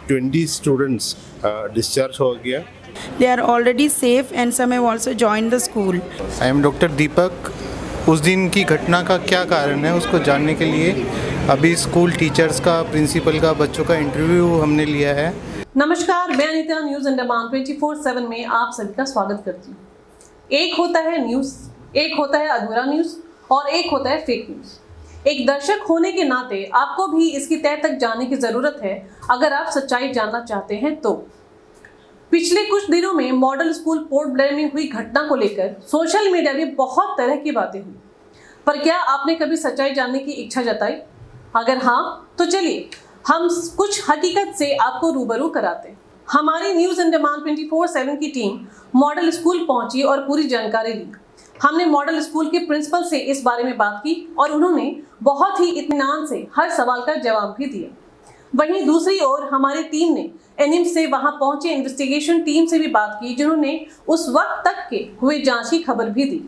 20 students discharge हो गया। They are already safe and some have also joined the school. I am doctor Deepak. उस दिन की घटना का क्या कारण है उसको जानने के लिए अभी स्कूल टीचर्स का, प्रिंसिपल का, बच्चों का इंटरव्यू हमने लिया है। नमस्कार, मैं अनीता न्यूज़ अंडमान 24/7 में आप सभी का स्वागत करती हूँ। एक होता है न्यूज़, एक होता है अधूरा न्यूज़ और एक होता है फेक न्यूज़। एक दर्शक होने के नाते आपको भी इसकी तह तक जानने की ज़रूरत है अगर आप सच्चाई जानना चाहते हैं तो। पिछले कुछ दिनों में मॉडल स्कूल पोर्ट ब्लेयर में हुई घटना को लेकर सोशल मीडिया में बहुत तरह की बातें हुई, पर क्या आपने कभी सच्चाई जानने की इच्छा जताई? अगर हाँ तो चलिए हम कुछ हकीकत से आपको रूबरू कराते हैं। हमारी न्यूज़ अंडमान 24/7 की टीम मॉडल स्कूल पहुंची और पूरी जानकारी ली। हमने मॉडल स्कूल के प्रिंसिपल से इस बारे में बात की और उन्होंने बहुत ही इत्मीनान से हर सवाल का जवाब भी दिया। वहीं दूसरी ओर हमारी टीम ने एनिम्स से वहां पहुंचे इन्वेस्टिगेशन टीम से भी बात की, जिन्होंने उस वक्त तक के हुए जांच की खबर भी दी।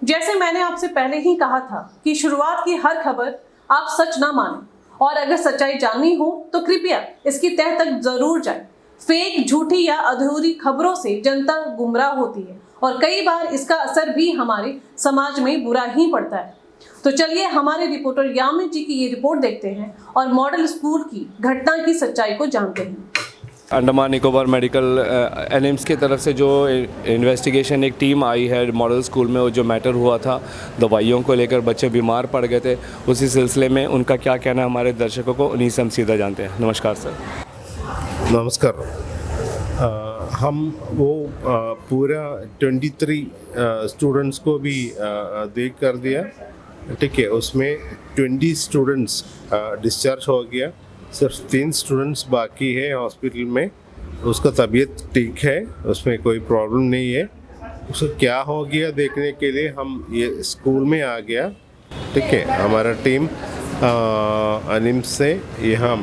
जैसे मैंने आपसे पहले ही कहा था कि शुरुआत की हर खबर आप सच ना मानें और अगर सच्चाई जाननी हो तो कृपया इसकी तह तक जरूर जाएं। फेक, झूठी या अधूरी खबरों से जनता गुमराह होती है और कई बार इसका असर भी हमारे समाज में बुरा ही पड़ता है। तो चलिए हमारे रिपोर्टर यामिन जी की ये रिपोर्ट देखते हैं और मॉडल स्कूल की घटना की सच्चाई को जानते हैं। अंडमान निकोबार मेडिकल एनिम्स की तरफ से जो इन्वेस्टिगेशन एक टीम आई है मॉडल स्कूल में, वो जो मैटर हुआ था दवाइयों को लेकर, बच्चे बीमार पड़ गए थे, उसी सिलसिले में उनका क्या कहना है हमारे दर्शकों को, उन्हीं से हम सीधा जानते हैं। नमस्कार सर। नमस्कार। हम वो पूरा 23 स्टूडेंट्स को भी देख कर दिया, ठीक है। उसमें 20 स्टूडेंट्स डिस्चार्ज हो गया, सिर्फ 3 स्टूडेंट्स बाकी है हॉस्पिटल में। उसका तबीयत ठीक है, उसमें कोई प्रॉब्लम नहीं है। उसको क्या हो गया देखने के लिए हम ये स्कूल में आ गया, ठीक है। हमारा टीम एनिम्स से यहाँ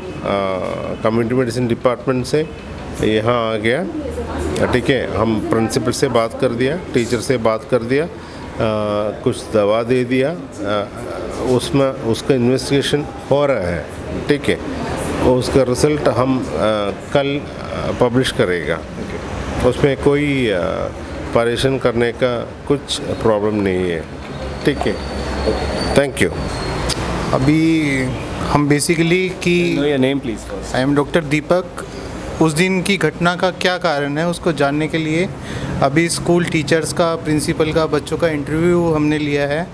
कम्युनिटी मेडिसिन डिपार्टमेंट से यहाँ आ गया, ठीक है। हम प्रिंसिपल से बात कर दिया, टीचर से बात कर दिया, कुछ दवा दे दिया, उसमें उसका इन्वेस्टिगेशन हो रहा है, ठीक है। उसका रिज़ल्ट हम कल पब्लिश करेगा। उसमें कोई परेशान करने का कुछ प्रॉब्लम नहीं है, ठीक है। Thank you. अभी हम बेसिकली कि name please. I am doctor Deepak. उस दिन की घटना का क्या कारण है उसको जानने के लिए अभी स्कूल टीचर्स का, प्रिंसिपल का, बच्चों का इंटरव्यू हमने लिया है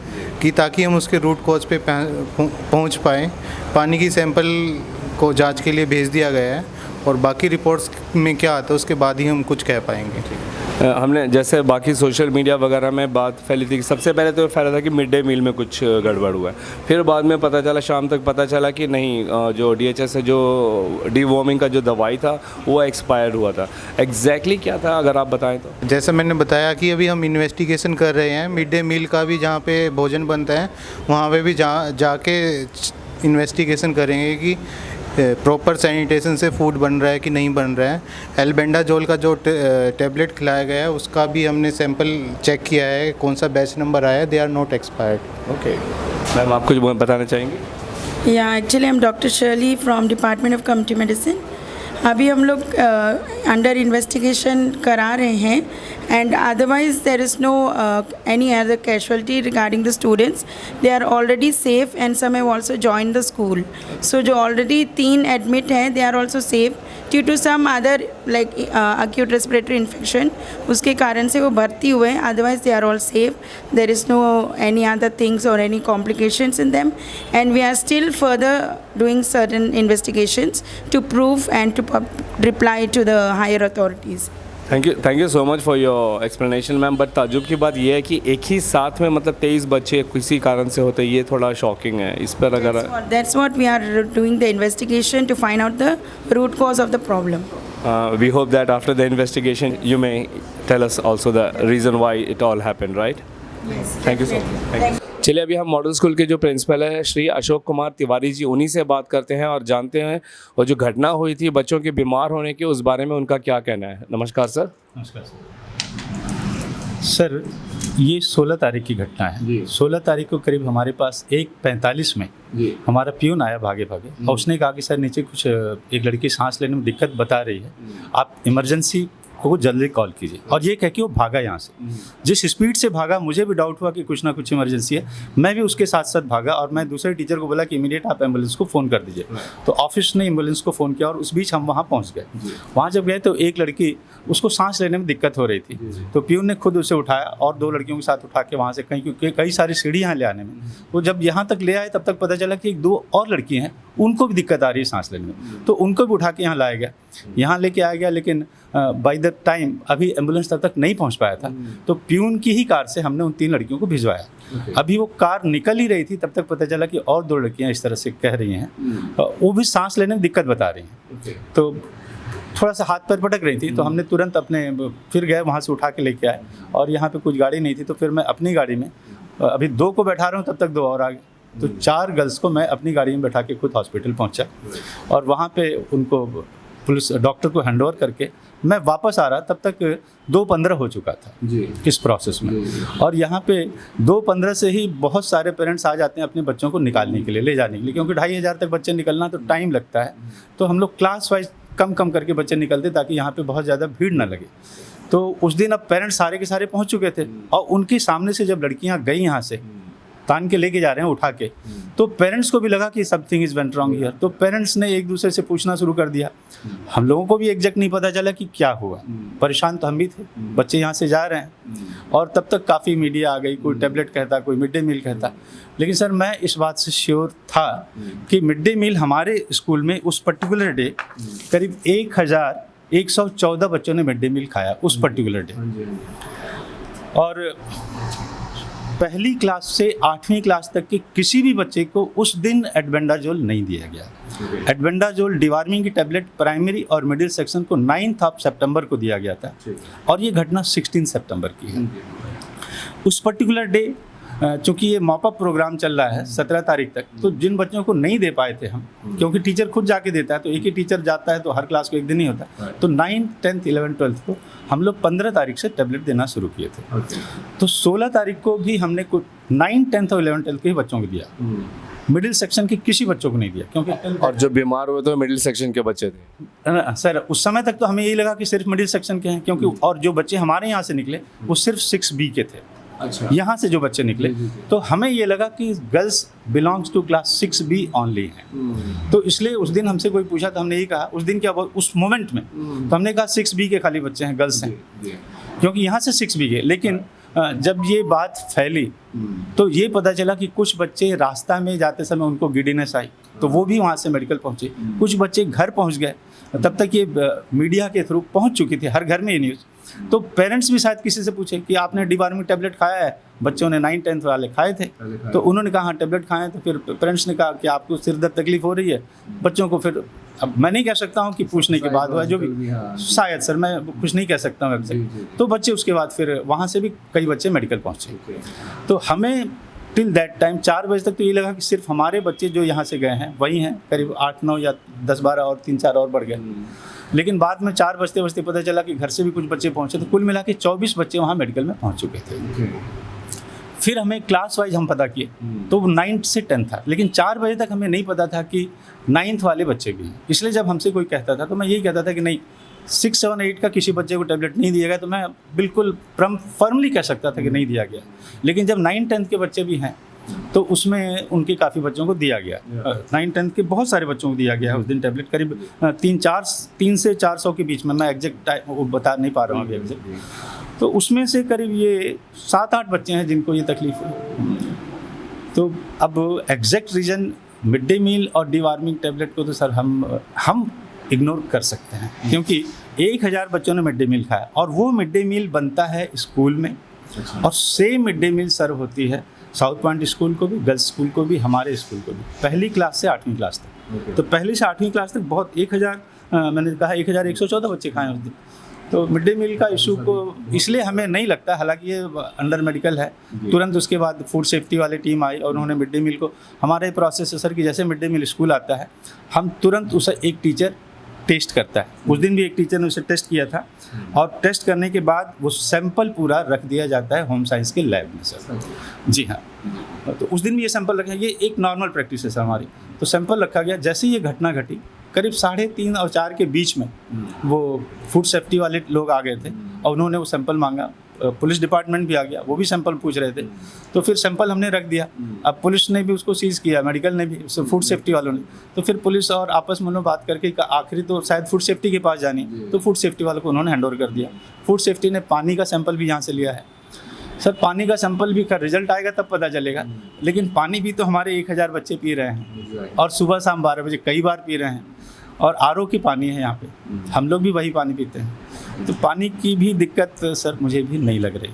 कि ताकि हम उसके रूट कॉज पे पहुंच पाएँ। पानी की सैंपल को जांच के लिए भेज दिया गया है और बाकी रिपोर्ट्स में क्या आता है उसके बाद ही हम कुछ कह पाएंगे। हमने जैसे बाकी सोशल मीडिया वगैरह में बात फैली थी, सबसे पहले तो फैला था कि मिड डे मील में कुछ गड़बड़ हुआ है, फिर बाद में पता चला, शाम तक पता चला कि नहीं, जो DHS है, जो डीवॉर्मिंग का जो दवाई था वो एक्सपायर्ड हुआ था। एग्जैक्टली क्या था अगर आप बताएं तो? जैसे मैंने बताया कि अभी हम इन्वेस्टिगेशन कर रहे हैं। मिड डे मील का भी जहाँ पे भोजन बनता है वहाँ पे भी जाके इन्वेस्टिगेशन करेंगे कि प्रॉपर सैनिटेशन से फूड बन रहा है कि नहीं बन रहा है। एल्बेंडाजोल का जो टैबलेट खिलाया गया है उसका भी हमने सैंपल चेक किया है, कौन सा बैच नंबर आया, they are not expired. Okay ma'am, आप कुछ बताना चाहेंगे? Yeah, actually I'm Dr. Shirley from Department of Community Medicine. अभी हम लोग अंडर इन्वेस्टिगेशन करा रहे हैं and otherwise there is no any other casualty regarding the students. They are already safe and some have also join the school. So जो already 3 admit हैं, they are also safe due to some other like acute respiratory infection, उसके कारण से वो भर्ती हुए हैं। Otherwise they are all safe, there is no any other things or any complications in them and we are still further doing certain investigations to prove and to reply to the higher authorities. Thank you so much for your explanation ma'am. But ताजुब की बात यह है कि एक ही साथ में मतलब 23 बच्चे किसी कारण से होते, ये थोड़ा शॉकिंग है। इस पर अगर that's what we are doing the investigation to find out the root cause of the problem. We hope that after the investigation you may tell us also the reason why it all happened, right? Yes. Thank you so much. चलिए अभी हम model school के जो principal है श्री अशोक कुमार तिवारी जी, उन्हीं से बात करते हैं और जानते हैं वो जो घटना हुई थी बच्चों के बीमार होने की, उस बारे में उनका क्या कहना है। नमस्कार सर। नमस्कार सर। ये 16 तारीख की घटना है। 16 तारीख को करीब हमारे पास 1:45 में हमारा प्यून आया भागे भागे और उसने कहा कि सर नीचे कुछ एक लड़की सांस लेने में दिक्कत बता रही है, आप इमरजेंसी को जल्दी कॉल कीजिए। और ये कह के वो भागा यहाँ से। जिस स्पीड से भागा मुझे भी डाउट हुआ कि कुछ ना कुछ इमरजेंसी है, मैं भी उसके साथ साथ भागा और मैं दूसरे टीचर को बोला कि इमीडिएट आप एम्बुलेंस को फ़ोन कर दीजिए। तो ऑफिस ने एम्बुलेंस को फ़ोन किया और उस बीच हम वहाँ पहुँच गए। वहाँ जब गए तो एक लड़की, उसको सांस लेने में दिक्कत हो रही थी, तो प्यून ने खुद उसे उठाया और 2 लड़कियों के साथ उठा के वहाँ से क्योंकि कई सारी सीढ़ियाँ ले आने में, वो जब यहाँ तक ले आए तब तक पता चला कि 2 और लड़कियाँ हैं, उनको भी दिक्कत आ रही है सांस लेने में, तो उनको भी उठा के यहाँ लाया गया, यहाँ लेके आया गया। लेकिन बाय द टाइम अभी एम्बुलेंस तब तक नहीं पहुँच पाया था, तो प्यून की ही कार से हमने उन 3 लड़कियों को भिजवाया। अभी वो कार निकल ही रही थी तब तक पता चला कि और 2 लड़कियाँ इस तरह से कह रही हैं, वो भी सांस लेने में दिक्कत बता रही हैं। तो थोड़ा सा हाथ पैर पटक रही थी, तो हमने तुरंत अपने फिर गए वहाँ से उठा के लेके आए और यहाँ पे कुछ गाड़ी नहीं थी, तो फिर मैं अपनी गाड़ी में अभी 2 को बैठा रहा हूँ, तब तक 2 और आ गए, तो 4 गर्ल्स को मैं अपनी गाड़ी में बैठा के खुद हॉस्पिटल पहुँचा और वहाँ पे उनको पुलिस डॉक्टर को हैंडओवर करके मैं वापस आ रहा, तब तक 2:15 हो चुका था इस प्रोसेस में। और यहाँ पे 2:15 से ही बहुत सारे पेरेंट्स आ जाते हैं अपने बच्चों को निकालने के लिए, ले जाने के लिए, क्योंकि 2500 तक बच्चे निकलना तो टाइम लगता है। तो हम लोग क्लास वाइज कम करके बच्चे निकलते ताकि यहाँ पे बहुत ज़्यादा भीड़ ना लगे। तो उस दिन अब पेरेंट्स सारे के सारे पहुँच चुके थे और उनके सामने से जब लड़कियाँ गई यहाँ से तान के लेके जा रहे हैं उठा के, तो पेरेंट्स को भी लगा कि something is went wrong here. तो पेरेंट्स ने एक दूसरे से पूछना शुरू कर दिया। हम लोगों को भी एग्जैक्ट नहीं पता चला कि क्या हुआ, परेशान तो हम भी थे, बच्चे यहाँ से जा रहे हैं और तब तक काफ़ी मीडिया आ गई, कोई टैबलेट कहता, कोई मिड डे मील कहता। लेकिन सर मैं इस बात से श्योर था कि मिड डे मील हमारे स्कूल में उस पर्टिकुलर डे करीब 1114 बच्चों ने मिड डे मील खाया उस पर्टिकुलर डे। और पहली क्लास से 8वीं क्लास तक के किसी भी बच्चे को उस दिन एल्बेंडाजोल नहीं दिया गया। एल्बेंडाजोल डिवार्मिंग की टैबलेट प्राइमरी और मिडिल सेक्शन को 9 सितंबर को दिया गया था और ये घटना 16 सितंबर की है। उस पर्टिकुलर डे चूँकि ये मॉप अप प्रोग्राम चल रहा है 17 तारीख तक, तो जिन बच्चों को नहीं दे पाए थे हम, क्योंकि टीचर खुद जाके देता है, तो एक ही टीचर जाता है तो हर क्लास को एक दिन ही होता है, तो 9, 10, 11, 12 को हम लोग 15 तारीख से टैबलेट देना शुरू किए थे। तो 16 तारीख को भी हमने कुछ 9, 10 और 11, 12 के ही बच्चों को दिया, मिडिल सेक्शन के किसी बच्चों को नहीं दिया, क्योंकि और जो बीमार हुए तो मिडिल सेक्शन के बच्चे थे। सर उस समय तक तो हमें यही लगा कि सिर्फ मिडिल सेक्शन के हैं, क्योंकि और जो बच्चे हमारे यहाँ से निकले वो सिर्फ 6B के थे। अच्छा। यहाँ से जो बच्चे निकले तो हमें ये लगा कि girls belongs to class 6B only हैं। तो इसलिए उस दिन हमसे कोई पूछा तो हमने यही कहा, उस दिन क्या उस मोमेंट में तो हमने कहा 6B के खाली बच्चे हैं, गर्ल्स हैं, क्योंकि यहाँ से 6B के। लेकिन जब ये बात फैली तो ये पता चला कि कुछ बच्चे रास्ता में जाते समय उनको गिडीनेस आई, तो वो भी वहाँ से मेडिकल पहुँचे। कुछ बच्चे घर पहुँच गए, तब तक ये मीडिया के थ्रू पहुँच चुकी थी, हर घर में ये न्यूज़। तो पेरेंट्स भी शायद किसी से पूछे कि आपने डिवार्मिंग टैबलेट खाया है, बच्चों ने 9, 10 वाले खाए थे, तो उन्होंने कहा हाँ टैबलेट खाए। तो फिर पेरेंट्स ने कहा कि आपको सिर दर्द तकलीफ हो रही है, बच्चों को फिर अब मैं नहीं कह सकता हूँ कि पूछने के बाद हुआ, जो भी शायद सर मैं कुछ नहीं कह सकता हूँ एग्जैक्ट। तो बच्चे उसके बाद फिर वहाँ से भी कई बच्चे मेडिकल पहुँचे। तो हमें टिल दैट टाइम 4 बजे तक तो ये लगा कि सिर्फ हमारे बच्चे जो यहाँ से गए हैं वही हैं, करीब 8, 9 या 10, 12 और 3, 4 और बढ़ गए। लेकिन बाद में 4 बजते पता चला कि घर से भी कुछ बच्चे पहुँचे, तो कुल मिला के 24 बच्चे वहाँ मेडिकल में पहुँच चुके थे। फिर हमें क्लास वाइज हम पता किए तो 9 से 10 था, लेकिन 4 बजे तक हमें नहीं पता था कि 9th वाले बच्चे भी हैं। इसलिए जब हमसे कोई कहता था तो मैं यही कहता था कि नहीं 6, 7, 8 का किसी बच्चे को टैबलेट नहीं दिया गया, तो मैं बिल्कुल फर्मली कह सकता था कि नहीं दिया गया। लेकिन जब 9, 10 के बच्चे भी हैं तो उसमें उनके काफ़ी बच्चों को दिया गया। 9, 10 के बहुत सारे बच्चों को दिया गया उस दिन टैबलेट, करीब 3 से 400 के बीच में, मैं एग्जैक्ट टाइम बता नहीं पा रहा हूँ अभी एग्जैक्ट। तो उसमें से करीब ये 7, 8 बच्चे हैं जिनको ये तकलीफ है। तो अब exact reason mid day meal और डिवार्मिंग टैबलेट को तो सर हम इग्नोर कर सकते हैं, क्योंकि 1000 बच्चों ने मिड डे मील खाया और वो मिड डे मील बनता है स्कूल में, और सेम मिड डे मील सर्व होती है साउथ पॉइंट स्कूल को भी, गर्ल्स स्कूल को भी, हमारे स्कूल को भी, पहली क्लास से 8वीं क्लास तक। तो पहली से 8वीं क्लास तक बहुत 1000 मैंने कहा 1114 बच्चे खाए उस दिन। तो मिड डे मील का इशू को इसलिए हमें नहीं लगता, हालांकि ये अंडर मेडिकल है। तुरंत उसके बाद फूड सेफ्टी वाली टीम आई और उन्होंने मिड डे मील को, हमारे प्रोसेस है सर कि जैसे मिड डे मील स्कूल आता है हम तुरंत उसे एक टीचर टेस्ट करता है। उस दिन भी एक टीचर ने उसे टेस्ट किया था और टेस्ट करने के बाद वो सैंपल पूरा रख दिया जाता है होम साइंस के लैब में सर। जी हाँ, तो उस दिन भी ये सैंपल रखा, ये एक नॉर्मल प्रैक्टिस है सर हमारी। तो सैंपल रखा गया, जैसे ही ये घटना घटी करीब 3:30 और 4 के बीच में वो फूड सेफ्टी वाले लोग आ गए थे और उन्होंने वो सैंपल मांगा। पुलिस डिपार्टमेंट भी आ गया, वो भी सैंपल पूछ रहे थे। तो फिर सैंपल हमने रख दिया। अब पुलिस ने भी उसको सीज़ किया, मेडिकल ने भी, फूड सेफ्टी वालों ने। तो फिर पुलिस और आपस में उन्होंने बात करके आखिरी तो शायद फूड सेफ्टी के पास जानी, तो फूड सेफ्टी वालों को उन्होंने हैंड ओवर कर दिया। फूड सेफ्टी ने पानी का सैंपल भी यहाँ से लिया है सर। पानी का सैंपल भी का रिजल्ट आएगा तब पता चलेगा, लेकिन पानी भी तो हमारे 1000 बच्चे पी रहे हैं और सुबह शाम 12 बजे कई बार पी रहे हैं। और आरओ की पानी है यहाँ पे, हम लोग भी वही पानी पीते हैं। तो पानी की भी दिक्कत सर मुझे भी नहीं लग रही।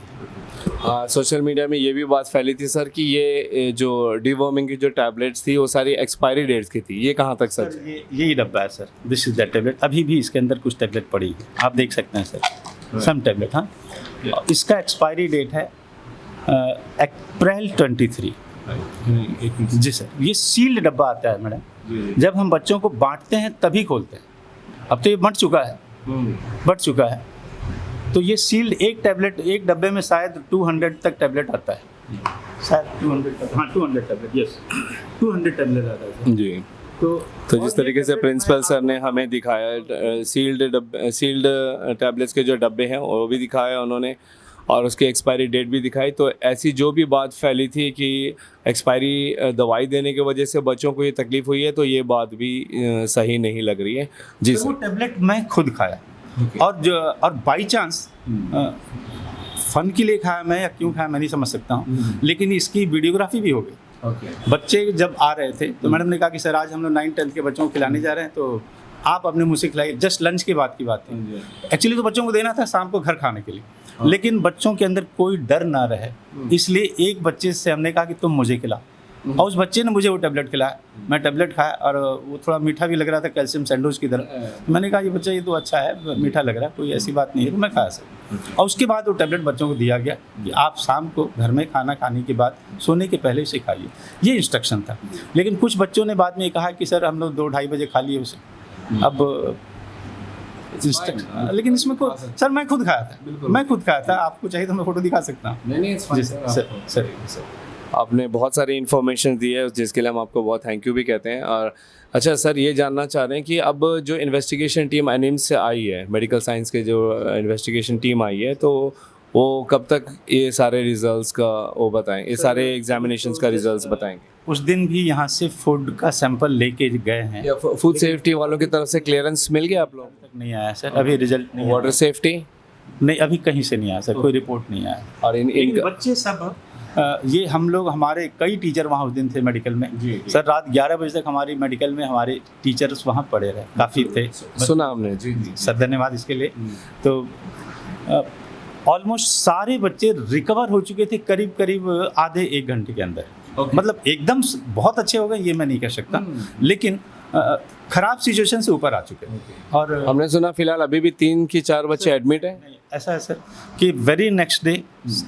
हाँ, सोशल मीडिया में ये भी बात फैली थी सर कि ये जो डिवॉर्मिंग की जो टैबलेट्स थी वो सारी एक्सपायरी डेट्स की थी, ये कहाँ तक सच है? यही डब्बा है sir, this is that tablet. अभी भी इसके अंदर कुछ टैबलेट पड़ी है, आप देख सकते हैं सर, सम टैबलेट। हाँ, इसका एक्सपायरी डेट है अप्रैल 23। जी सर, ये सील्ड डब्बा आता है मैडम, जब हम बच्चों को बांटते हैं तभी खोलते हैं। अब तो ये बंट चुका है, तो ये सील्ड एक टैबलेट, एक डब्बे में शायद 200 तक टैबलेट आता है, शायद 200 तक। हाँ, 200 टैबलेट, यस 200 टैबलेट आता है जी। तो जिस तरीके से प्रिंसिपल सर ने हमें दिखाया सील्ड टैबलेट्स के जो डब्बे हैं वो भी दिखाया उन्होंने, और उसकी एक्सपायरी डेट भी दिखाई। तो ऐसी जो भी बात फैली थी कि एक्सपायरी दवाई देने की वजह से बच्चों को ये तकलीफ़ हुई है, तो ये बात भी सही नहीं लग रही है जी सर। वो टैबलेट मैं खुद खाया और बाई चांस फन के लिए खाया मैं, या क्यों खाया मैं नहीं समझ सकता हूँ, लेकिन इसकी वीडियोग्राफी भी हो गई। बच्चे जब आ रहे थे तो मैडम ने कहा कि सर आज हम लोग 9th-10th के बच्चों को खिलाने जा रहे हैं, तो आप अपने मुँह से खिलाइए। जस्ट लंच के बाद की बात थी, एक्चुअली तो बच्चों को देना था शाम को घर खाने के लिए, लेकिन बच्चों के अंदर कोई डर ना रहे, इसलिए एक बच्चे से हमने कहा कि तुम मुझे खिला, और उस बच्चे ने मुझे वो टैबलेट खिलाया। मैं टैबलेट खाया और वो थोड़ा मीठा भी लग रहा था, कैल्शियम सैंडविच की तरह। मैंने कहा ये बच्चा ये तो अच्छा है, मीठा लग रहा है, कोई ऐसी बात नहीं है, तो मैं खाया सर। और उसके बाद वो टैबलेट बच्चों को दिया गया कि आप शाम को घर में खाना खाने के बाद सोने के पहले इसे खाइए, ये इंस्ट्रक्शन था। लेकिन कुछ बच्चों ने बाद में कहा कि सर हम लोग 2-2:30 बजे खा लिए उसे। अब लेकिन इसमें को सर मैं खुद खाया था, आपको चाहिए तो मैं फोटो दिखा सकता हूँ। नहीं सर आपने बहुत सारी इन्फॉर्मेशन दी है, जिसके लिए हम आपको बहुत थैंक यू भी कहते हैं। और अच्छा सर, ये जानना चाह रहे हैं कि अब जो इन्वेस्टिगेशन टीम एनिम्स से आई है, मेडिकल साइंस के जो इन्वेस्टिगेशन टीम आई है, तो वो कब तक ये सारे रिजल्ट्स का वो बताएं, ये सारे एग्जामिनेशंस का रिजल्ट्स बताएंगे? उस दिन भी यहाँ से फूड का सैंपल लेके गए हैं। फूड सेफ्टी वालों की तरफ से क्लियरेंस मिल गया आप लोगों तक नहीं आया सर, अभी रिजल्ट नहीं। वाटर सेफ्टी नहीं, अभी कहीं से नहीं आया सर, कोई रिपोर्ट नहीं आया। और इन बच्चे सब ये हम लोग, हमारे कई टीचर वहाँ उस दिन थे मेडिकल में सर। रात 11 बजे तक हमारी मेडिकल में हमारे टीचर्स वहाँ पड़े रहे, काफ़ी थे। सुना हमने जी सर, धन्यवाद इसके लिए। तो ऑलमोस्ट सारे बच्चे रिकवर हो चुके थे करीब आधे 1 घंटे के अंदर। मतलब एकदम बहुत अच्छे हो गए ये मैं नहीं कह सकता, लेकिन खराब सिचुएशन से ऊपर आ चुके हैं। और हमने सुना फिलहाल अभी भी 3 की 4 बच्चे एडमिट हैं। ऐसा है सर कि वेरी नेक्स्ट डे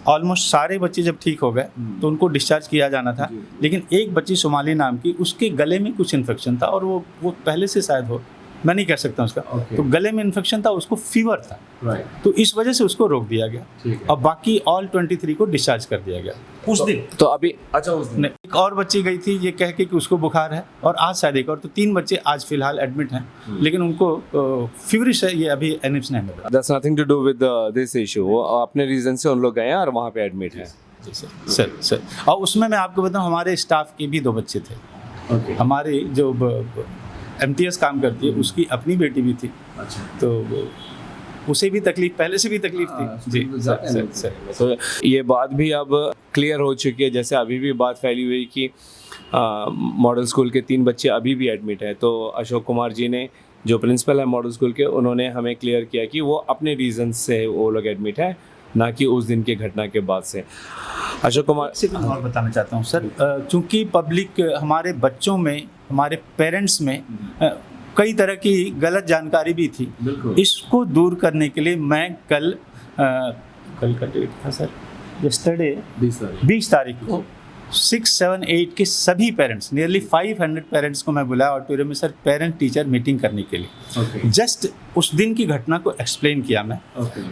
ऑलमोस्ट सारे बच्चे जब ठीक हो गए तो उनको डिस्चार्ज किया जाना था, लेकिन एक बच्ची सोमाली नाम की, उसके गले में कुछ इन्फेक्शन था, और वो पहले से शायद हो, मैं नहीं कह सकता उसका। तो गले में इन्फेक्शन था, उसको फीवर था, तो इस वजह से उसको रोक दिया गया, और बाकी ऑल 23 को डिस्चार्ज कर दिया गया उस दिन। तो अभी अच्छा उस दिन एक और बच्ची गई थी ये कह के कि उसको बुखार है, और आज शायद एक और, तो 3 बच्चे आज फिलहाल एडमिट हैं, लेकिन उनको फीवरिश है, ये अभी एनिम्स नहीं मिला। That's nothing to do with this issue. वो अपने रीजन से उन लोग गए हैं और वहाँ पे एडमिट हैं। सर और उसमें मैं आपको बताऊं, हमारे स्टाफ के भी 2 बच्चे थे। हमारी जो MTS काम करती है उसकी अपनी बेटी भी थी, तो उसे भी तकलीफ, पहले से भी तकलीफ थी जी सर। तो ये बात भी अब क्लियर हो चुकी है, जैसे अभी भी बात फैली हुई कि मॉडल स्कूल के 3 बच्चे अभी भी एडमिट हैं। तो अशोक कुमार जी ने, जो प्रिंसिपल है मॉडल स्कूल के, उन्होंने हमें क्लियर किया कि वो अपने रीज़न से वो लोग एडमिट है, ना कि उस दिन के घटना के बाद से। अशोक कुमार से और बताना चाहता हूँ सर, चूँकि पब्लिक, हमारे बच्चों में, हमारे पेरेंट्स में कई तरह की गलत जानकारी भी थी, इसको दूर करने के लिए मैं कल का डेट था सर, यस्टरडे 20 तारीख को 6, 7, 8 के सभी पेरेंट्स, नियरली 500 पेरेंट्स को मैं बुलाया ऑडिटोरियम में सर, पेरेंट टीचर मीटिंग करने के लिए। जस्ट उस दिन की घटना को एक्सप्लेन किया मैं।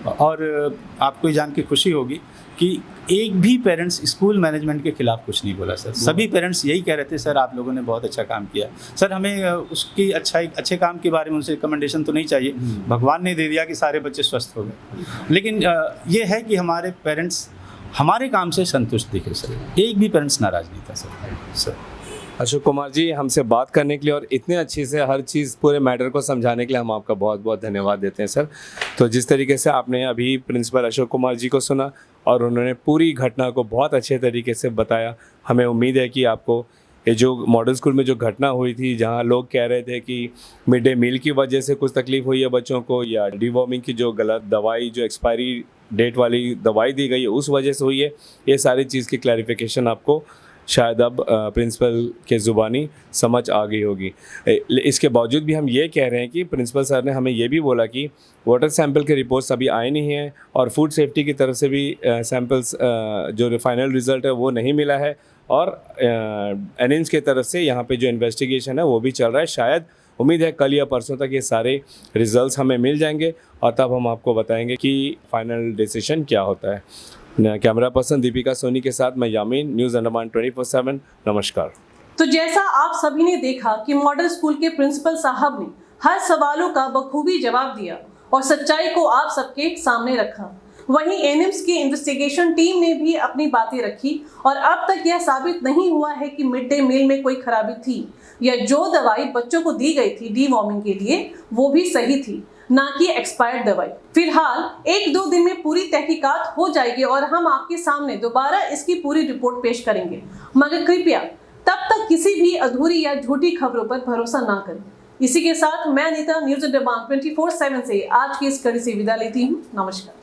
और आपको ये जान के खुशी होगी कि एक भी पेरेंट्स स्कूल मैनेजमेंट के खिलाफ कुछ नहीं बोला सर। सभी पेरेंट्स यही कह रहे थे सर आप लोगों ने बहुत अच्छा काम किया। सर हमें उसकी अच्छे काम के बारे में उनसे रिकमेंडेशन तो नहीं चाहिए, भगवान ने दे दिया कि सारे बच्चे स्वस्थ हो गए। लेकिन ये है कि हमारे पेरेंट्स हमारे काम से संतुष्ट दिखे सर, एक भी पेरेंट्स नाराज़ नहीं था सर। अशोक कुमार जी, हमसे बात करने के लिए और इतने अच्छे से हर चीज़ पूरे मैटर को समझाने के लिए हम आपका बहुत बहुत धन्यवाद देते हैं सर। तो जिस तरीके से आपने अभी प्रिंसिपल अशोक कुमार जी को सुना और उन्होंने पूरी घटना को बहुत अच्छे तरीके से बताया, हमें उम्मीद है कि आपको ये जो मॉडल स्कूल में जो घटना हुई थी, जहाँ लोग कह रहे थे कि मिड डे मील की वजह से कुछ तकलीफ हुई है बच्चों को, या डिवॉर्मिंग की जो गलत दवाई, जो एक्सपायरी डेट वाली दवाई दी गई है उस वजह से हुई है, ये सारी चीज़ की क्लैरिफिकेशन आपको शायद अब प्रिंसिपल के ज़ुबानी समझ आ गई होगी। इसके बावजूद भी हम ये कह रहे हैं कि प्रिंसिपल सर ने हमें ये भी बोला कि वाटर सैंपल के रिपोर्ट्स अभी आए नहीं हैं और फूड सेफ्टी की तरफ से भी सैंपल्स जो फाइनल रिज़ल्ट है वो नहीं मिला है, और एनिम्स की तरफ से यहाँ पे जो इन्वेस्टिगेशन है वो भी चल रहा है। शायद उम्मीद है कल या परसों तक ये सारे रिजल्ट्स हमें मिल जाएंगे और तब हम आपको बताएंगे कि फाइनल डिसीजन क्या होता है। कैमरा पर्सन दीपिका सोनी के साथ मैं यामीन, न्यूज़ अंडमान 24/7। नमस्कार। तो जैसा आप सभी ने देखा कि मॉडल स्कूल के प्रिंसिपल साहब ने हर सवालों का बखूबी जवाब दिया और सच्चाई को आप सबके सामने रखा। वहीं एनिम्स की इन्वेस्टिगेशन टीम ने भी अपनी बातें रखी और अब तक यह साबित नहीं हुआ है कि मिड डे मील में कोई खराबी थी, या जो दवाई बच्चों को दी गई थी डीवॉर्मिंग के लिए वो भी सही थी, ना कि एक्सपायर्ड दवाई। फिलहाल 1-2 दिन में पूरी तहकीकात हो जाएगी और हम आपके सामने दोबारा इसकी पूरी रिपोर्ट पेश करेंगे, मगर कृपया तब तक किसी भी अधूरी या झूठी खबरों पर भरोसा ना करें। इसी के साथ मैं अनीता, न्यूज़ अंडमान 24/7 से आज की इस कड़ी से विदा लेती हूँ। नमस्कार।